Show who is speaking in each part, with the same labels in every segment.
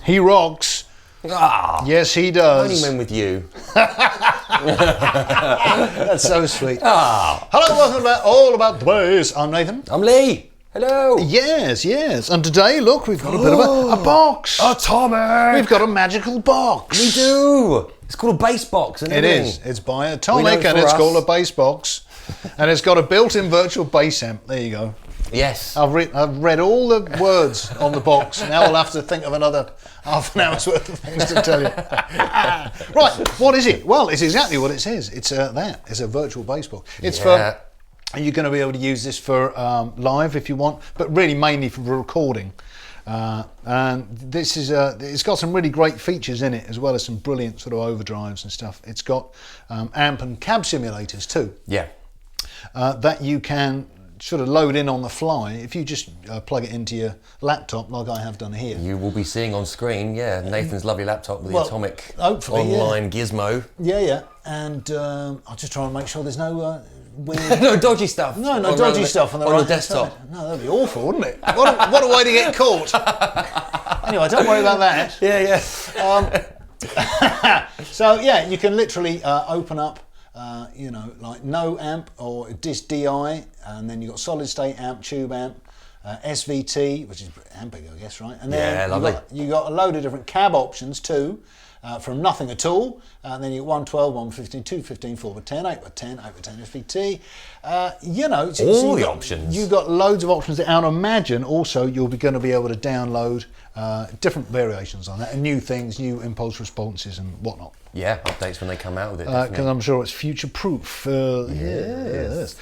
Speaker 1: He rocks.
Speaker 2: Ah,
Speaker 1: yes, he does.
Speaker 2: only men with you.
Speaker 1: That's so sweet.
Speaker 2: Ah.
Speaker 1: Hello, welcome to All About the Bass. I'm Nathan.
Speaker 2: I'm Lee. Hello.
Speaker 1: Yes, yes. And today, look, we've got a bit of a box.
Speaker 2: Atomic.
Speaker 1: We've got a magical box.
Speaker 2: We do. It's called a bass box, isn't it?
Speaker 1: It is. It's by
Speaker 2: We know
Speaker 1: Atomic,
Speaker 2: it
Speaker 1: and
Speaker 2: for
Speaker 1: it's
Speaker 2: us.
Speaker 1: called a bass box. And it's got a built-in virtual bass amp. There you go.
Speaker 2: Yes.
Speaker 1: I've read all the words on the box. Now I'll have to think of another half an hour's worth of things to tell you. Right, what is it? Well, it's exactly what it says. It's that. It's a virtual bass box. It's for. You're going to be able to use this for live if you want, but really mainly for recording. And this is it's got some really great features in it, as well as some brilliant sort of overdrives and stuff. It's got amp and cab simulators too.
Speaker 2: Yeah.
Speaker 1: That you can sort of load in on the fly if you just plug it into your laptop like I have done here.
Speaker 2: You will be seeing on screen, Nathan's lovely laptop with the Atomic
Speaker 1: hopefully,
Speaker 2: online gizmo.
Speaker 1: Yeah. And I'll just try and make sure there's no weird...
Speaker 2: No dodgy stuff.
Speaker 1: No dodgy stuff on the
Speaker 2: right desktop.
Speaker 1: Side. No, that'd be awful, wouldn't it? What a way to get caught. Anyway, don't worry about that.
Speaker 2: Yeah.
Speaker 1: So yeah, you can literally open up like no amp or just DI, and then you've got solid state amp, tube amp, SVT, which is amping, I guess, right? And then you got a load of different cab options too, from nothing at all, and then you got 112, 115, 215, 4x10, 8x10, 8x10 SVT.
Speaker 2: All the options.
Speaker 1: You've got loads of options, and I imagine also you'll be going to be able to download different variations on that, and new things, new impulse responses and whatnot.
Speaker 2: Yeah, updates when they come out with it.
Speaker 1: Because I'm sure it's future-proof.
Speaker 2: Yes.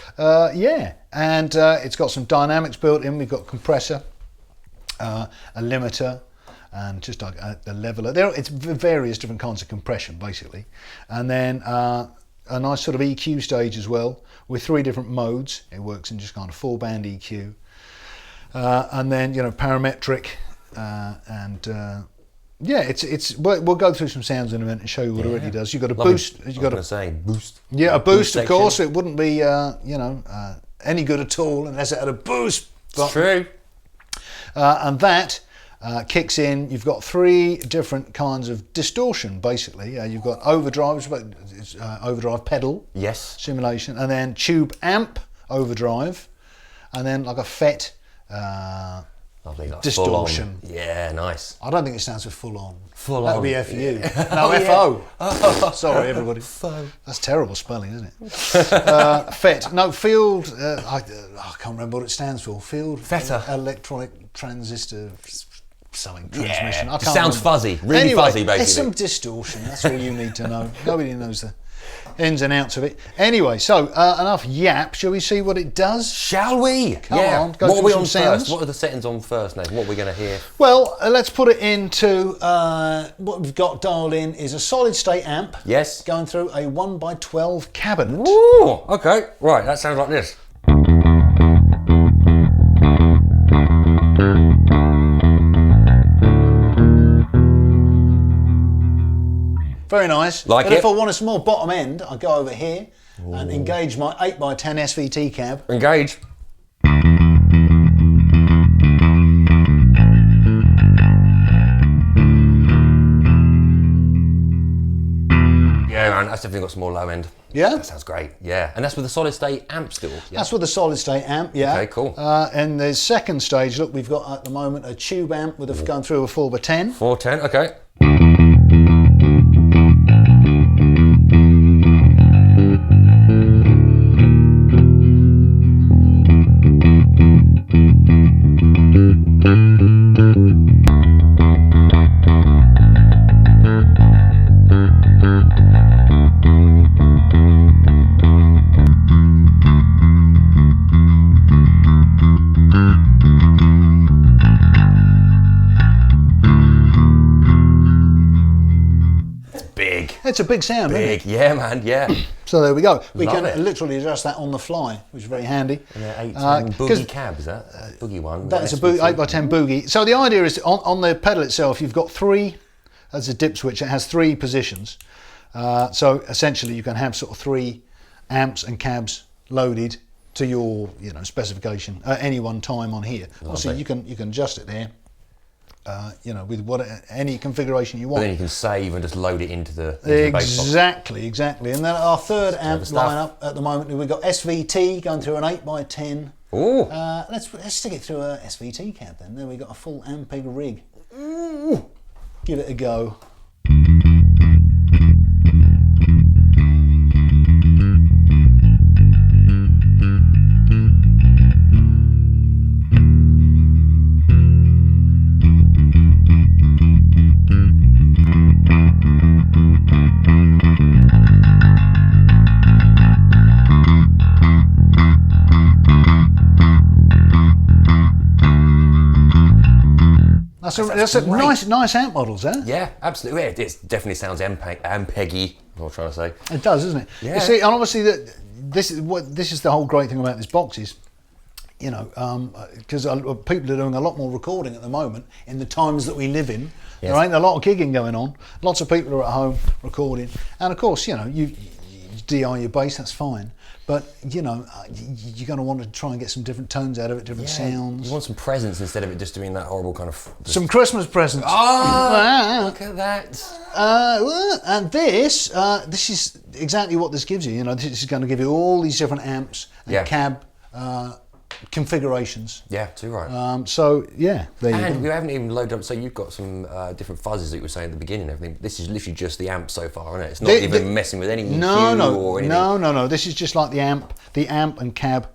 Speaker 1: And it's got some dynamics built in. We've got compressor, a limiter, and just like a leveler. It's various different kinds of compression, basically. And then a nice sort of EQ stage as well, with 3 different modes. It works in just kind of 4-band EQ. And then, parametric we'll go through some sounds in a minute and show you what it really does. You've got a boost.
Speaker 2: Boost.
Speaker 1: Yeah, a boost, of
Speaker 2: section.
Speaker 1: course. It wouldn't be, any good at all unless it had a boost.
Speaker 2: It's true.
Speaker 1: And that kicks in. You've got 3 different kinds of distortion, basically. You've got overdrives, but it's overdrive pedal.
Speaker 2: Yes.
Speaker 1: Simulation, and then tube amp overdrive, and then like a FET.
Speaker 2: Lovely, like
Speaker 1: distortion.
Speaker 2: Yeah, nice.
Speaker 1: I don't think it stands for full on.
Speaker 2: Full
Speaker 1: that
Speaker 2: on.
Speaker 1: would be FU. No, FO. Sorry, everybody. FO. That's terrible spelling, isn't it? FET. No, field. I can't remember what it stands for. Field.
Speaker 2: Feta.
Speaker 1: Electronic transistor. Something transmission.
Speaker 2: Yeah. It sounds fuzzy. Really fuzzy, basically.
Speaker 1: There's some distortion. That's all you need to know. Nobody knows the ins and outs of it. Anyway, so enough yap. Shall we see what it does?
Speaker 2: Shall we?
Speaker 1: Come on. Go
Speaker 2: what are we
Speaker 1: through
Speaker 2: on
Speaker 1: some sounds.
Speaker 2: first? What are the settings on first, Nathan? What are we going to hear?
Speaker 1: Well, let's put it into what we've got dialed in is a solid state amp.
Speaker 2: Yes.
Speaker 1: Going through a 1x12 cabinet.
Speaker 2: Ooh, okay. Right, that sounds like this.
Speaker 1: Very nice.
Speaker 2: Like
Speaker 1: but
Speaker 2: it.
Speaker 1: if I want a small bottom end, I go over here and engage my 8x10 SVT cab.
Speaker 2: Engage. Yeah, man, that's definitely got some more low end.
Speaker 1: Yeah?
Speaker 2: That sounds great, yeah. And that's with a solid state amp still? Yeah?
Speaker 1: That's with a solid state amp, yeah.
Speaker 2: Okay, cool.
Speaker 1: And the second stage, look, we've got at the moment a tube amp with going through a 4x10.
Speaker 2: 410, okay.
Speaker 1: It's a big sound, isn't it?
Speaker 2: Yeah, man, yeah.
Speaker 1: So there we go. We
Speaker 2: Love
Speaker 1: can
Speaker 2: it.
Speaker 1: literally adjust that on the fly, which is very handy.
Speaker 2: And an 810 boogie cab, is that? Boogie one.
Speaker 1: That is a 8x10 boogie. So the idea is on the pedal itself, you've got three, as a dip switch, it has 3 positions. So essentially you can have sort of 3 amps and cabs loaded to your specification at any one time on here. Obviously you can adjust it there. With any configuration you want.
Speaker 2: But then you can save and just load it into the bass box.
Speaker 1: Exactly. And then our third amp lineup at the moment, we've got SVT going through an 8x10.
Speaker 2: Ooh.
Speaker 1: Let's stick it through a SVT cab then. Then we've got a full Ampeg rig. Ooh. Give it a go. That's a nice amp models, eh?
Speaker 2: Yeah, absolutely. It definitely sounds Ampeggy. What I'm trying to say.
Speaker 1: It does, doesn't it?
Speaker 2: Yeah.
Speaker 1: You see, and obviously this is the whole great thing about this box is, because people are doing a lot more recording at the moment in the times that we live in.
Speaker 2: Yes.
Speaker 1: There ain't a lot of gigging going on. Lots of people are at home recording, and of course, you DI your bass, that's fine. But you're going to want to try and get some different tones out of it, different sounds.
Speaker 2: You want some presence instead of it just doing that horrible kind of.
Speaker 1: Some Christmas presents.
Speaker 2: Oh, look at that.
Speaker 1: And this is exactly what this gives you. This is going to give you all these different amps and cab configurations.
Speaker 2: Yeah, too right.
Speaker 1: So yeah, there you go.
Speaker 2: And we haven't even loaded up. So you've got some different fuzzes that you were saying at the beginning and everything. This is literally just the amp so far, isn't it? It's not even messing with any EQ or anything. No. This is just like the amp and cab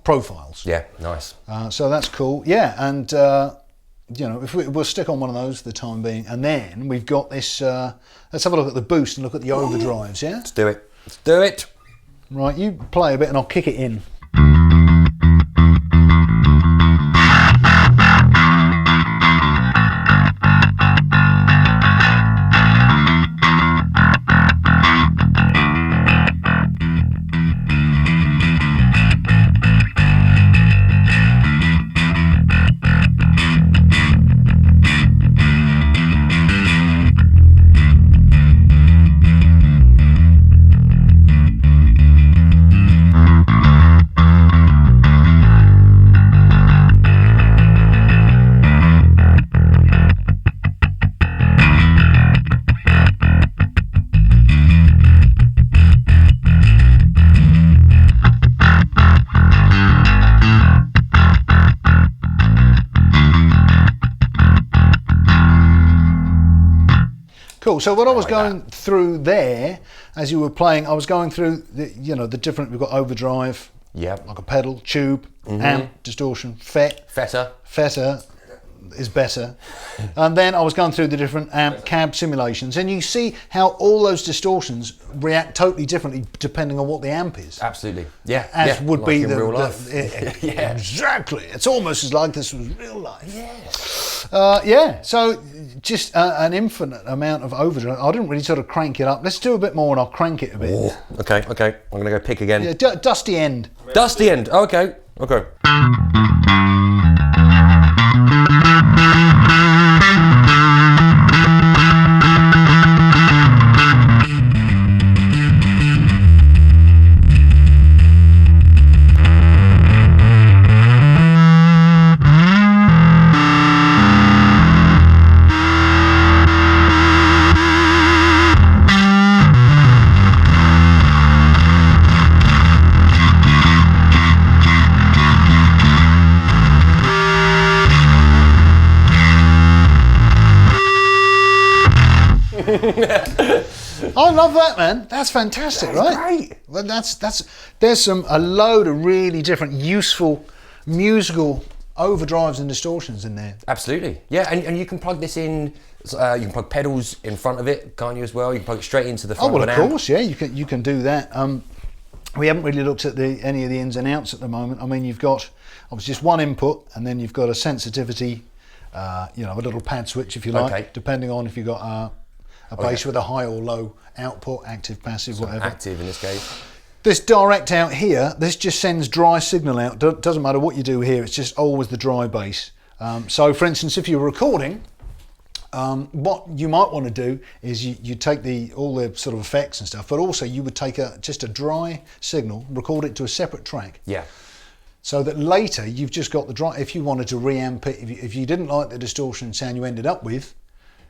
Speaker 2: profiles. Yeah, nice.
Speaker 1: So that's cool. Yeah, and if we'll stick on one of those for the time being, and then we've got this. Let's have a look at the boost and look at the overdrives. Yeah.
Speaker 2: Let's do it. Let's do it.
Speaker 1: Right, you play a bit and I'll kick it in. Cool. So what I was going through there, as you were playing, I was going through the different. We've got overdrive, like a pedal, tube, amp, distortion, feta is better, and then I was going through the different amp cab simulations, and you see how all those distortions react totally differently depending on what the amp is.
Speaker 2: Absolutely. Yeah.
Speaker 1: As would
Speaker 2: like
Speaker 1: be
Speaker 2: in real life.
Speaker 1: Yeah. Exactly. It's almost as like this was real life.
Speaker 2: Yeah.
Speaker 1: So just an infinite amount of overdrive. I didn't really sort of crank it up. Let's do a bit more and I'll crank it a bit.
Speaker 2: Oh, okay. I'm gonna go pick again.
Speaker 1: Yeah, dusty end.
Speaker 2: Dusty end. Okay.
Speaker 1: I love that, man. That's fantastic, right?
Speaker 2: Great.
Speaker 1: Well, there's a load of really different, useful musical overdrives and distortions in there.
Speaker 2: Absolutely, yeah, and you can plug this in. You can plug pedals in front of it, can't you? As well, you can plug it straight into the front.
Speaker 1: Oh well,
Speaker 2: of
Speaker 1: of
Speaker 2: an
Speaker 1: course, yeah. You can do that. We haven't really looked at any of the ins and outs at the moment. I mean, you've got obviously just one input, and then you've got a sensitivity. A little pad switch, if you like, depending on if you've got a bass with a high or low output, active, passive, whatever.
Speaker 2: Active in this case.
Speaker 1: This direct out here, this just sends dry signal out. Doesn't matter what you do here, it's just always the dry bass. So for instance, if you're recording, what you might want to do is you take all the sort of effects and stuff, but also you would take just a dry signal, record it to a separate track.
Speaker 2: Yeah.
Speaker 1: So that later you've just got the dry, if you wanted to reamp it, if you didn't like the distortion sound you ended up with,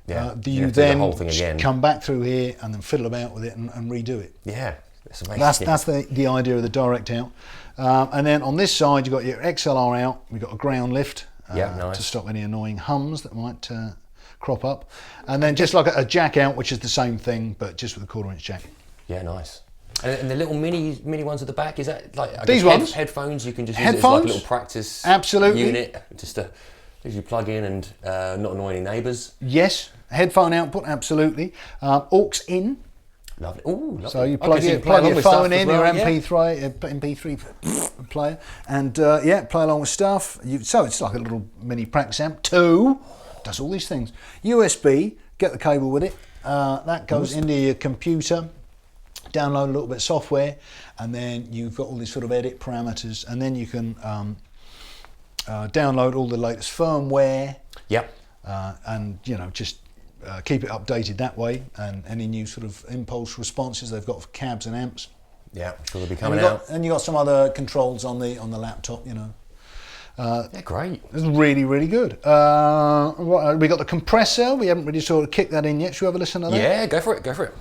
Speaker 1: you then the whole thing again. Come back through here and then fiddle about with it and redo it.
Speaker 2: Yeah, that's amazing.
Speaker 1: That's the idea of the direct out. And then on this side you've got your XLR out, we've got a ground lift
Speaker 2: nice.
Speaker 1: To stop any annoying hums that might crop up. And then just like a jack out, which is the same thing, but just with a 1/4 inch jack.
Speaker 2: Yeah, nice. And the little mini ones at the back, is that like
Speaker 1: these ones?
Speaker 2: Headphones? You can just use it as like a little practice unit, just to you plug in and not annoy any neighbours.
Speaker 1: Yes, headphone output, absolutely. Aux in.
Speaker 2: Lovely. Ooh, lovely.
Speaker 1: So you plug your phone in, your MP3 player, and play along with stuff. So it's like a little mini practice amp. 2 does all these things. USB, get the cable with it. That goes into your computer. Download a little bit of software, and then you've got all these sort of edit parameters, and then you can download all the latest firmware.
Speaker 2: Yep.
Speaker 1: And just keep it updated that way, and any new sort of impulse responses they've got for cabs and amps.
Speaker 2: Yeah, sure they'll be coming out.
Speaker 1: And you got some other controls on the laptop,
Speaker 2: Yeah, great.
Speaker 1: It's really, really good. We got the compressor. We haven't really sort of kicked that in yet. Should we have a listen to that?
Speaker 2: Yeah, go for it. Go for it.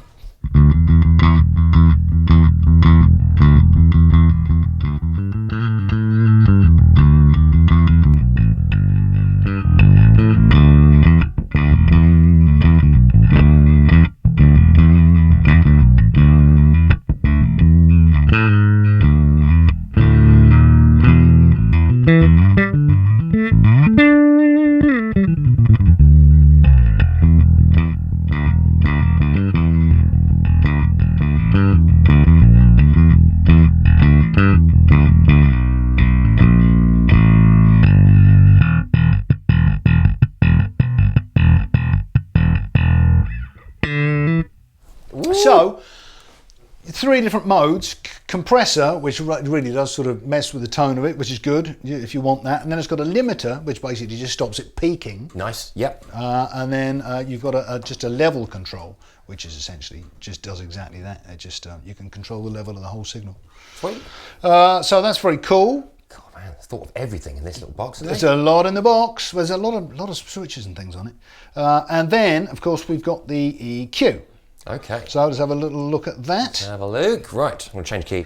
Speaker 1: So, 3 different modes. Compressor, which really does sort of mess with the tone of it, which is good if you want that. And then it's got a limiter, which basically just stops it peaking.
Speaker 2: Nice, yep.
Speaker 1: And then you've got just a level control, which is essentially just does exactly that. It just you can control the level of the whole signal.
Speaker 2: Sweet.
Speaker 1: So that's very cool.
Speaker 2: God, man, I thought of everything in this little box.
Speaker 1: There's a lot in the box. There's a lot of switches and things on it. And then, of course, we've got the EQ.
Speaker 2: Okay.
Speaker 1: So let's have a little look at that.
Speaker 2: Let's have a look. Right, I'm going to change key.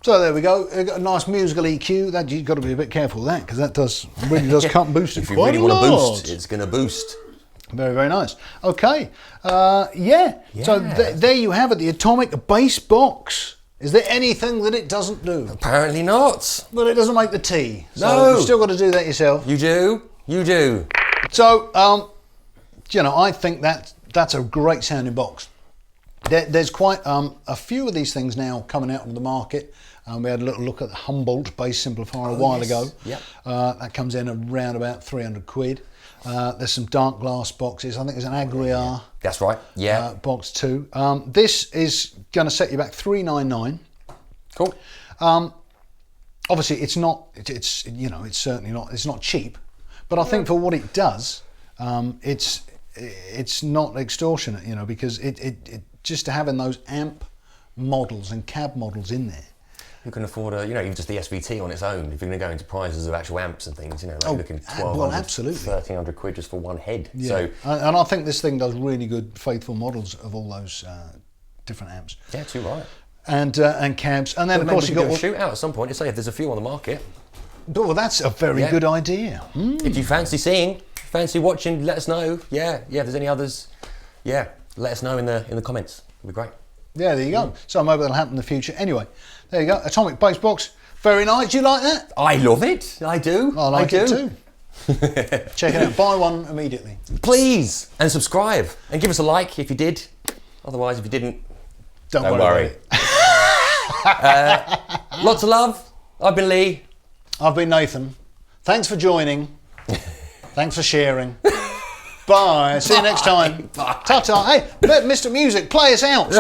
Speaker 1: So there we go. Got a nice musical EQ. That you've got to be a bit careful of that, because that really does cut and boost it
Speaker 2: If you
Speaker 1: quite
Speaker 2: really
Speaker 1: a
Speaker 2: want to
Speaker 1: lot.
Speaker 2: boost, it's going to boost.
Speaker 1: Very, very nice. Okay, yeah. So there you have it, the atomic bass box. Is there anything that it doesn't do?
Speaker 2: Apparently not.
Speaker 1: Well, it doesn't make the tea. So
Speaker 2: No.
Speaker 1: you've still got to do that yourself.
Speaker 2: You do. You do.
Speaker 1: So, you know, I think that's a great sounding box. There's quite a few of these things now coming out on the market. We had a little look at the Humboldt bass simplifier a while ago.
Speaker 2: Yep.
Speaker 1: That comes in around about 300 quid. There's some dark glass boxes. I think there's an Agriar.
Speaker 2: That's right. Yeah.
Speaker 1: Box too. This is going to set you back $399.
Speaker 2: Cool.
Speaker 1: Obviously, it's not. It's you know, it's certainly not. It's not cheap, but I think for what it does, it's not extortionate. You know, because it just having those amp models and cab models in there.
Speaker 2: You can afford you know, even just the SVT on its own. If you're going to go into prices of actual amps and things, you know, like you're looking 1,200,
Speaker 1: absolutely.
Speaker 2: 1,300 quid just for one head.
Speaker 1: Yeah.
Speaker 2: So,
Speaker 1: and I think this thing does really good, faithful models of all those different amps.
Speaker 2: yeah, too right.
Speaker 1: And cabs, and then
Speaker 2: But
Speaker 1: of course
Speaker 2: maybe
Speaker 1: you
Speaker 2: we
Speaker 1: got.
Speaker 2: could do a shootout at some point. Say if there's a few on the market.
Speaker 1: Well, that's a very good idea.
Speaker 2: If you fancy seeing, fancy watching, let us know. Yeah. If there's any others, let us know in the comments. It'd be great.
Speaker 1: Yeah, there you go. So maybe that'll happen in the future. Anyway, there you go. Atomic bass box. Very nice. Do you like that?
Speaker 2: I love it. I do.
Speaker 1: I like it too. Check it out. Buy one immediately.
Speaker 2: Please. And subscribe. And give us a like if you did. Otherwise, if you didn't, don't worry. Lots of love. I've been Lee.
Speaker 1: I've been Nathan. Thanks for joining. Thanks for sharing. Bye. See you next time.
Speaker 2: Bye.
Speaker 1: Ta-ta. Hey, Mr. Music, play us out.